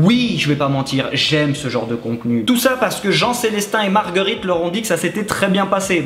Oui, je vais pas mentir, j'aime ce genre de contenu. Tout ça parce que Jean-Célestin et Marguerite leur ont dit que ça s'était très bien passé.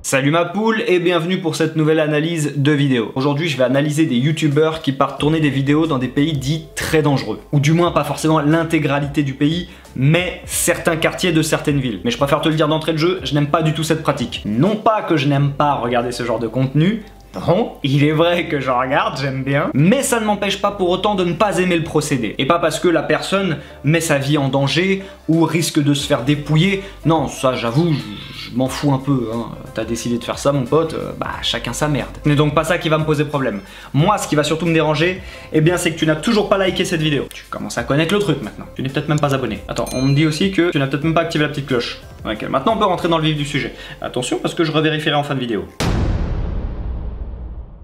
Salut ma poule et bienvenue pour cette nouvelle analyse de vidéo. Aujourd'hui je vais analyser des youtubeurs qui partent tourner des vidéos dans des pays dits très dangereux. Ou du moins pas forcément l'intégralité du pays, mais certains quartiers de certaines villes. Mais je préfère te le dire d'entrée de jeu, je n'aime pas du tout cette pratique. Non pas que je n'aime pas regarder ce genre de contenu, non, il est vrai que j'en regarde, j'aime bien, mais ça ne m'empêche pas pour autant de ne pas aimer le procédé. Et pas parce que la personne met sa vie en danger ou risque de se faire dépouiller. Non, ça j'avoue, je m'en fous un peu, hein. T'as décidé de faire ça mon pote, bah chacun sa merde. Ce n'est donc pas ça qui va me poser problème. Moi, ce qui va surtout me déranger, eh bien c'est que tu n'as toujours pas liké cette vidéo. Tu commences à connaître le truc maintenant. Tu n'es peut-être même pas abonné. Attends, on me dit aussi que tu n'as peut-être même pas activé la petite cloche. Ok, maintenant on peut rentrer dans le vif du sujet. Attention parce que je revérifierai en fin de vidéo.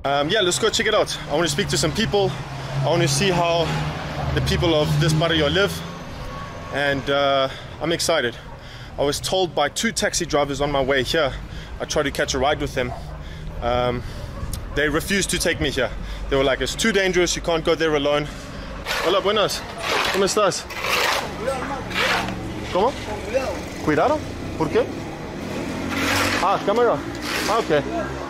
Yeah, let's go check it out. I want to speak to some people. I want to see how the people of this barrio live. And I'm excited. I was told by 2 taxi drivers on my way here. I tried to catch a ride with them. They refused to take me here. They were like, it's too dangerous, you can't go there alone. Hola, buenas. ¿Cómo estás? ¿Cómo? Cuidado. ¿Por qué? Ah, cámara. Ah, okay.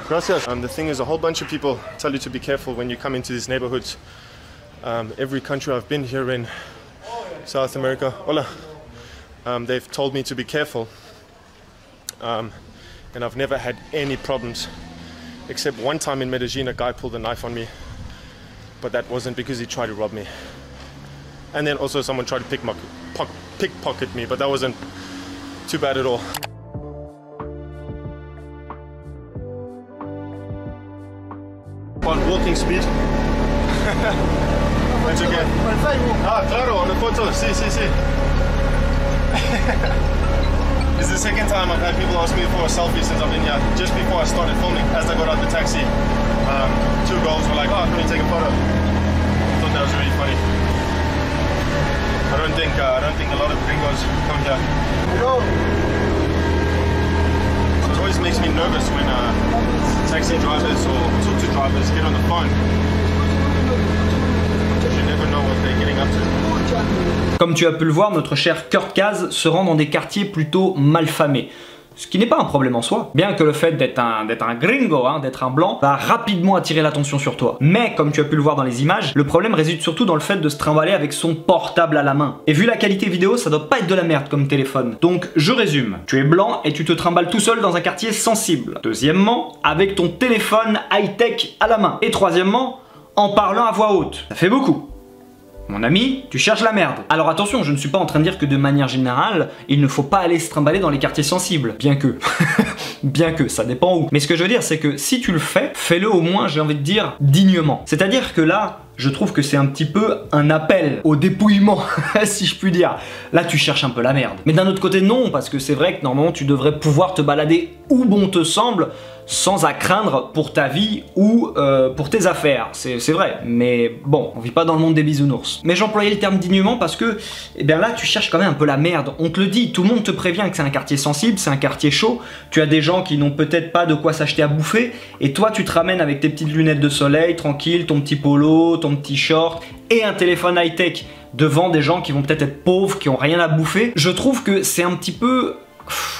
Gracias. The thing is, a whole bunch of people tell you to be careful when you come into these neighborhoods. Every country I've been here in, South America, hola, they've told me to be careful. And I've never had any problems. Except one time in Medellin, a guy pulled a knife on me. But that wasn't because he tried to rob me. And then also someone tried to pickpocket me, but that wasn't too bad at all. On walking speed. That's okay. Ah, claro, on the photo. Sí. It's the second time I've had people ask me for a selfie since I've been here. Just before I started filming, as I got out the taxi, 2 girls were like, oh, can we take a photo? I thought that was really funny. I don't think a lot of gringos come here. It always makes me nervous when taxi drivers or tuk-tuk drivers get on the phone. You never know what they're getting up to. Comme tu as pu le voir, notre cher Kurt Kaz se rend dans des quartiers plutôt malfamés. Ce qui n'est pas un problème en soi, bien que le fait d'être un gringo, hein, d'être un blanc, va rapidement attirer l'attention sur toi. Mais comme tu as pu le voir dans les images, le problème réside surtout dans le fait de se trimballer avec son portable à la main. Et vu la qualité vidéo, ça doit pas être de la merde comme téléphone. Donc je résume, tu es blanc et tu te trimbales tout seul dans un quartier sensible. Deuxièmement, avec ton téléphone high-tech à la main. Et troisièmement, en parlant à voix haute. Ça fait beaucoup. Mon ami, tu cherches la merde. Alors attention, je ne suis pas en train de dire que de manière générale, il ne faut pas aller se trimballer dans les quartiers sensibles. Bien que. Bien que, ça dépend où. Mais ce que je veux dire, c'est que si tu le fais, fais-le au moins, j'ai envie de dire, dignement. C'est-à-dire que là, je trouve que c'est un petit peu un appel au dépouillement, si je puis dire. Là, tu cherches un peu la merde. Mais d'un autre côté, non, parce que c'est vrai que normalement, tu devrais pouvoir te balader où bon te semble, sans à craindre pour ta vie ou pour tes affaires. C'est vrai, mais bon, on vit pas dans le monde des bisounours. Mais j'employais le terme dignement parce que, eh bien là, tu cherches quand même un peu la merde. On te le dit, tout le monde te prévient que c'est un quartier sensible, c'est un quartier chaud. Tu as des gens qui n'ont peut-être pas de quoi s'acheter à bouffer, et toi, tu te ramènes avec tes petites lunettes de soleil, tranquille, ton petit polo, ton petit short et un téléphone high-tech devant des gens qui vont peut-être être pauvres, qui ont rien à bouffer. Je trouve que c'est un petit peu...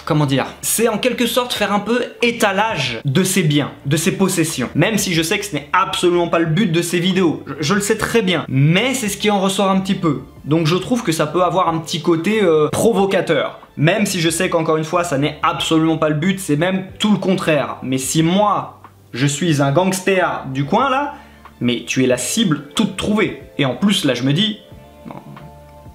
Comment dire? C'est en quelque sorte faire un peu étalage de ses biens, de ses possessions. Même si je sais que ce n'est absolument pas le but de ces vidéos. Je le sais très bien. Mais c'est ce qui en ressort un petit peu. Donc je trouve que ça peut avoir un petit côté provocateur. Même si je sais qu'encore une fois, ça n'est absolument pas le but, c'est même tout le contraire. Mais si moi, je suis un gangster du coin là, mais tu es la cible toute trouvée. Et en plus, là, je me dis... Non,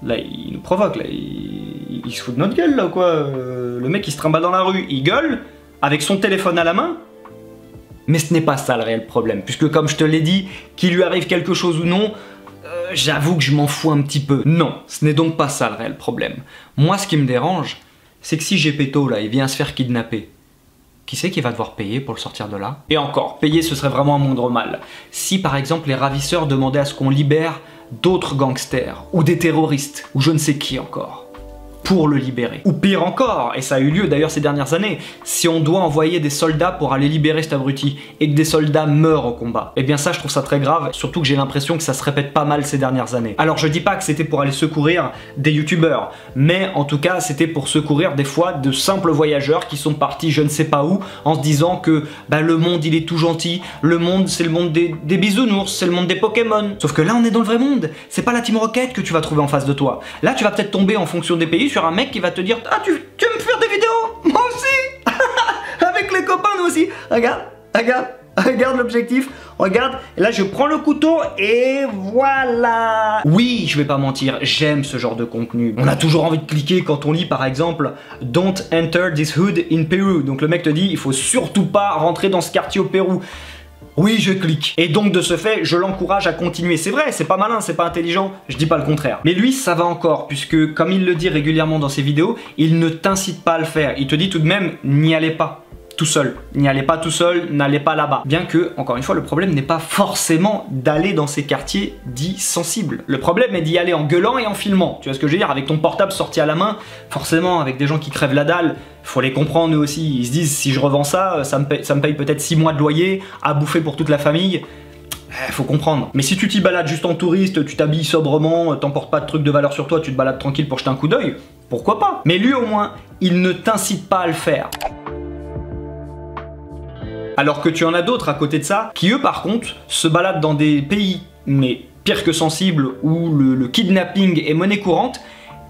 là, il nous provoque, là, il se fout de notre gueule, là, quoi. Le mec, il se trimballe dans la rue, il gueule, avec son téléphone à la main. Mais ce n'est pas ça le réel problème. Puisque, comme je te l'ai dit, qu'il lui arrive quelque chose ou non, j'avoue que je m'en fous un petit peu. Non, ce n'est donc pas ça le réel problème. Moi, ce qui me dérange, c'est que si Gepetto, là, il vient se faire kidnapper, qui c'est qui va devoir payer pour le sortir de là? Et encore, payer, ce serait vraiment un moindre mal. Si, par exemple, les ravisseurs demandaient à ce qu'on libère d'autres gangsters, ou des terroristes, ou je ne sais qui encore. pour le libérer. Ou pire encore, et ça a eu lieu d'ailleurs ces dernières années, si on doit envoyer des soldats pour aller libérer cet abruti et que des soldats meurent au combat, et bien ça je trouve ça très grave, surtout que j'ai l'impression que ça se répète pas mal ces dernières années. Alors je dis pas que c'était pour aller secourir des youtubeurs, mais en tout cas c'était pour secourir des fois de simples voyageurs qui sont partis je ne sais pas où en se disant que bah, le monde il est tout gentil, le monde c'est le monde des bisounours, c'est le monde des Pokémon. Sauf que là on est dans le vrai monde, c'est pas la Team Rocket que tu vas trouver en face de toi. Là tu vas peut-être tomber en fonction des pays sur un mec qui va te dire ah tu veux me faire des vidéos? Moi aussi. Avec les copains nous aussi. Regarde l'objectif, regarde, et là je prends le couteau et voilà. Oui, je vais pas mentir, j'aime ce genre de contenu. On a toujours envie de cliquer quand on lit par exemple Don't enter this hood in Peru. Donc le mec te dit il faut surtout pas rentrer dans ce quartier au Pérou. Oui, je clique. Et donc de ce fait, je l'encourage à continuer. C'est vrai, c'est pas malin, c'est pas intelligent, je dis pas le contraire. Mais lui, ça va encore, puisque comme il le dit régulièrement dans ses vidéos, il ne t'incite pas à le faire. Il te dit tout de même, n'y allez pas. Tout seul. N'y allez pas tout seul, n'allez pas là-bas. Bien que, encore une fois, le problème n'est pas forcément d'aller dans ces quartiers dits sensibles. Le problème est d'y aller en gueulant et en filmant. Tu vois ce que je veux dire? Avec ton portable sorti à la main, forcément, avec des gens qui crèvent la dalle, faut les comprendre eux aussi. Ils se disent, si je revends ça, ça me paye peut-être 6 mois de loyer, à bouffer pour toute la famille. Faut comprendre. Mais si tu t'y balades juste en touriste, tu t'habilles sobrement, t'emportes pas de trucs de valeur sur toi, tu te balades tranquille pour jeter un coup d'œil, pourquoi pas? Mais lui au moins, il ne t'incite pas à le faire. Alors que tu en as d'autres à côté de ça, qui eux par contre, se baladent dans des pays, mais pire que sensibles, où le kidnapping est monnaie courante,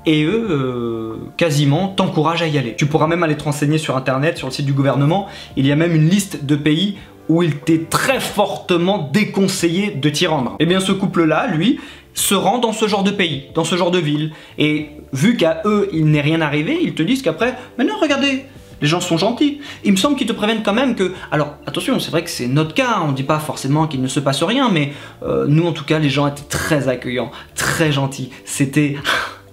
et eux, quasiment, t'encouragent à y aller. Tu pourras même aller te renseigner sur internet, sur le site du gouvernement, il y a même une liste de pays où il t'est très fortement déconseillé de t'y rendre. Et bien ce couple-là, lui, se rend dans ce genre de pays, dans ce genre de ville. Et vu qu'à eux, il n'est rien arrivé, ils te disent qu'après, mais non, regardez, les gens sont gentils. Il me semble qu'ils te préviennent quand même que... Alors, attention, c'est vrai que c'est notre cas, on ne dit pas forcément qu'il ne se passe rien, mais nous, en tout cas, les gens étaient très accueillants, très gentils. C'était...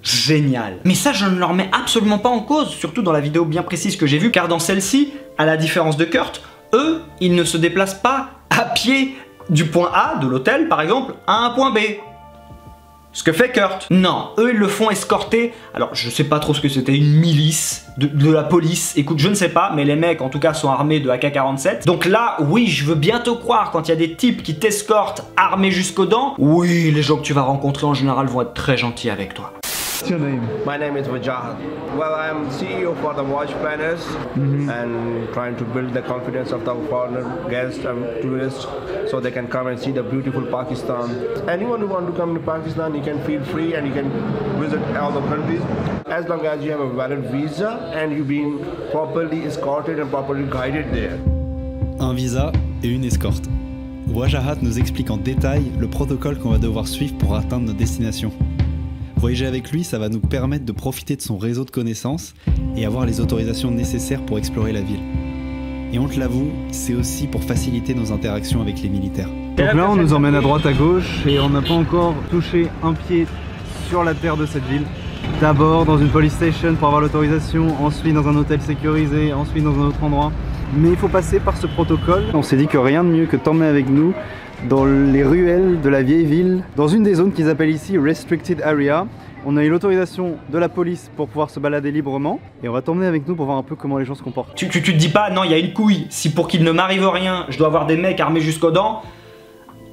génial. Mais ça, je ne leur mets absolument pas en cause, surtout dans la vidéo bien précise que j'ai vue, car dans celle-ci, à la différence de Kurt, eux, ils ne se déplacent pas à pied du point A, de l'hôtel par exemple, à un point B. Ce que fait Kurt. Non, eux ils le font escorter, alors je sais pas trop ce que c'était, une milice, de la police, écoute je ne sais pas, mais les mecs en tout cas sont armés de AK-47. Donc là, oui, je veux bien te croire, quand il y a des types qui t'escortent armés jusqu'aux dents, oui, les gens que tu vas rencontrer en général vont être très gentils avec toi. What's your name? My name is Wajahat. Well, I am CEO for the Watch Planners and trying to build the confidence of the foreigner guests and tourists so they can come and see the beautiful Pakistan. Anyone who wants to come to Pakistan, you can feel free and you can visit all the countries as long as you have a valid visa and you've been properly escorted and properly guided there. Un visa et une escorte. Wajahat nous explique en détail le protocole qu'on va devoir suivre pour atteindre nos destinations. Voyager avec lui, ça va nous permettre de profiter de son réseau de connaissances et avoir les autorisations nécessaires pour explorer la ville. Et on te l'avoue, c'est aussi pour faciliter nos interactions avec les militaires. Donc là, on nous emmène à droite à gauche et on n'a pas encore touché un pied sur la terre de cette ville. D'abord dans une police station pour avoir l'autorisation, ensuite dans un hôtel sécurisé, ensuite dans un autre endroit. Mais il faut passer par ce protocole. On s'est dit que rien de mieux que t'emmener avec nous dans les ruelles de la vieille ville, dans une des zones qu'ils appellent ici Restricted Area. On a eu l'autorisation de la police pour pouvoir se balader librement et on va t'emmener avec nous pour voir un peu comment les gens se comportent. Tu te dis pas, non, il y a une couille, si pour qu'il ne m'arrive rien, je dois avoir des mecs armés jusqu'aux dents,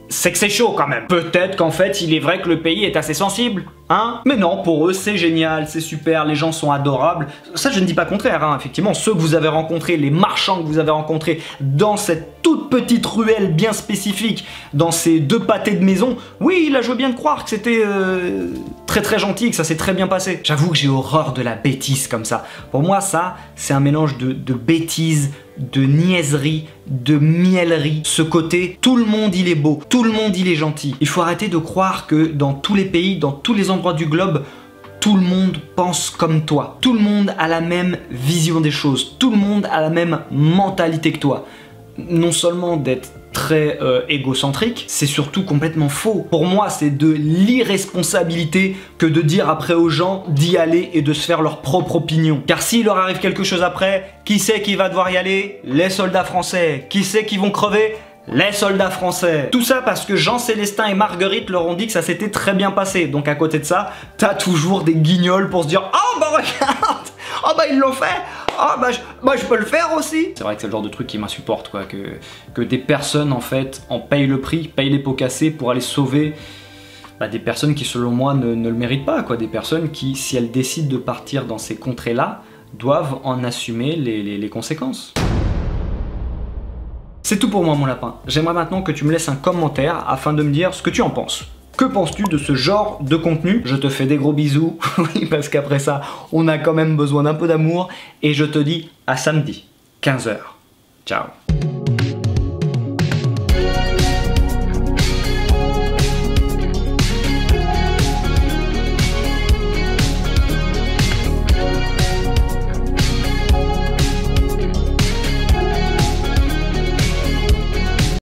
c'est que c'est chaud quand même. Peut-être qu'en fait, il est vrai que le pays est assez sensible, hein? Mais non, pour eux, c'est génial, c'est super, les gens sont adorables. Ça, je ne dis pas le contraire, hein. Effectivement, ceux que vous avez rencontrés, les marchands que vous avez rencontrés dans cette toute petite ruelle bien spécifique, dans ces deux pâtés de maison, oui, là, je veux bien te croire que c'était très gentil, que ça s'est très bien passé. J'avoue que j'ai horreur de la bêtise comme ça. Pour moi, ça, c'est un mélange de bêtise, de niaiserie, de mielerie. Ce côté, tout le monde il est beau, tout le monde il est gentil. Il faut arrêter de croire que dans tous les pays, dans tous les endroits du globe, tout le monde pense comme toi. Tout le monde a la même vision des choses. Tout le monde a la même mentalité que toi. Non seulement d'être très égocentrique, c'est surtout complètement faux. Pour moi, c'est de l'irresponsabilité que de dire après aux gens d'y aller et de se faire leur propre opinion. Car s'il leur arrive quelque chose après, qui c'est qui va devoir y aller? Les soldats français. Qui c'est qui vont crever? Les soldats français. Tout ça parce que Jean Célestin et Marguerite leur ont dit que ça s'était très bien passé. Donc à côté de ça, t'as toujours des guignols pour se dire « Oh, oh bah regarde, oh bah ils l'ont fait, oh bah je peux le faire aussi. C'est vrai que c'est le genre de truc qui m'insupporte quoi, que des personnes en fait en payent le prix, payent les pots cassés pour aller sauver des personnes qui selon moi ne le méritent pas quoi, des personnes qui si elles décident de partir dans ces contrées là, doivent en assumer les conséquences. C'est tout pour moi mon lapin, j'aimerais maintenant que tu me laisses un commentaire afin de me dire ce que tu en penses. Que penses-tu de ce genre de contenu? Je te fais des gros bisous, oui parce qu'après ça, on a quand même besoin d'un peu d'amour, et je te dis à samedi, 15 h. Ciao.